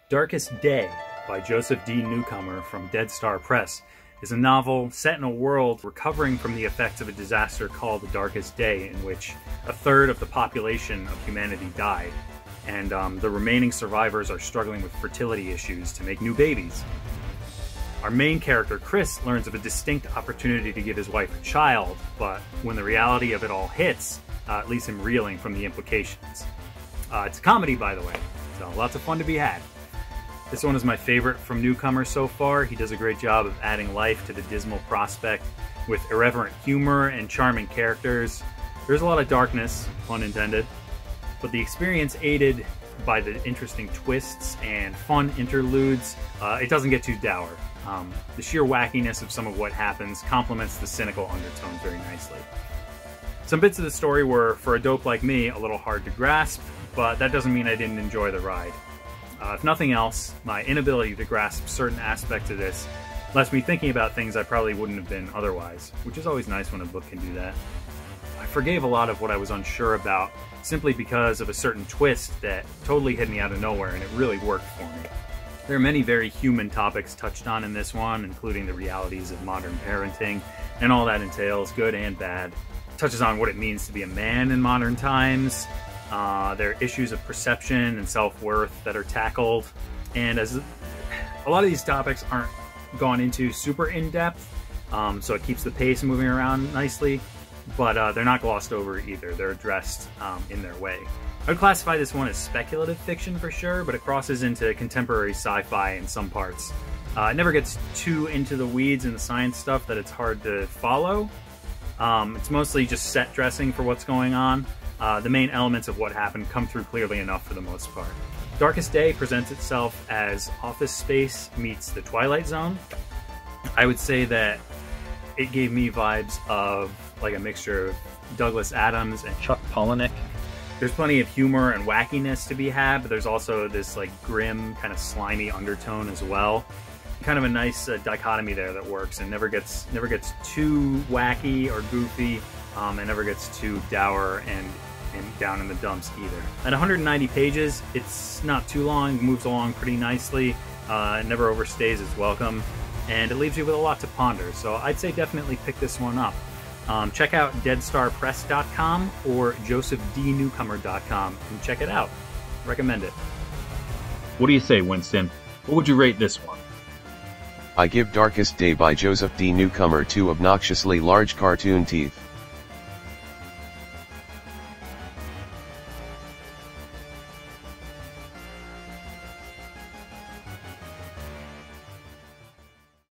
Darkest Day by Joseph D. Newcomer from Dead Star Press is a novel set in a world recovering from the effects of a disaster called the Darkest Day, in which a third of the population of humanity died, and the remaining survivors are struggling with fertility issues to make new babies. Our main character, Chris, learns of a distinct opportunity to give his wife a child, but when the reality of it all hits, it leaves him reeling from the implications. It's a comedy, by the way, so lots of fun to be had. This one is my favorite from Newcomer so far. He does a great job of adding life to the dismal prospect with irreverent humor and charming characters. There's a lot of darkness, pun intended, but the experience aided by the interesting twists and fun interludes, it doesn't get too dour. The sheer wackiness of some of what happens complements the cynical undertones very nicely. Some bits of the story were, for a dope like me, a little hard to grasp, but that doesn't mean I didn't enjoy the ride. If nothing else, my inability to grasp certain aspects of this left me thinking about things I probably wouldn't have been otherwise, which is always nice when a book can do that. I forgave a lot of what I was unsure about simply because of a certain twist that totally hit me out of nowhere, and it really worked for me. There are many very human topics touched on in this one, including the realities of modern parenting and all that entails, good and bad. It touches on what it means to be a man in modern times. There are issues of perception and self-worth that are tackled, and as a lot of these topics aren't gone into super in-depth, so it keeps the pace moving around nicely, but they're not glossed over either. They're addressed in their way. I would classify this one as speculative fiction for sure, but it crosses into contemporary sci-fi in some parts. It never gets too into the weeds and the science stuff that it's hard to follow. It's mostly just set dressing for what's going on. The main elements of what happened come through clearly enough for the most part. Darkest Day presents itself as Office Space meets the Twilight Zone. I would say that it gave me vibes of like a mixture of Douglas Adams and Chuck Palahniuk. There's plenty of humor and wackiness to be had, but there's also this like grim, kind of slimy undertone as well. Kind of a nice dichotomy there that works and never gets too wacky or goofy, and never gets too dour and down in the dumps either. At 190 pages, it's not too long, moves along pretty nicely, it never overstays its welcome, and it leaves you with a lot to ponder, so I'd say definitely pick this one up. Check out deadstarpress.com or josephdnewcomer.com and check it out. Recommend it. What do you say, Winston? What would you rate this one? I give Darkest Day by Joseph D. Newcomer 2 obnoxiously large cartoon teeth.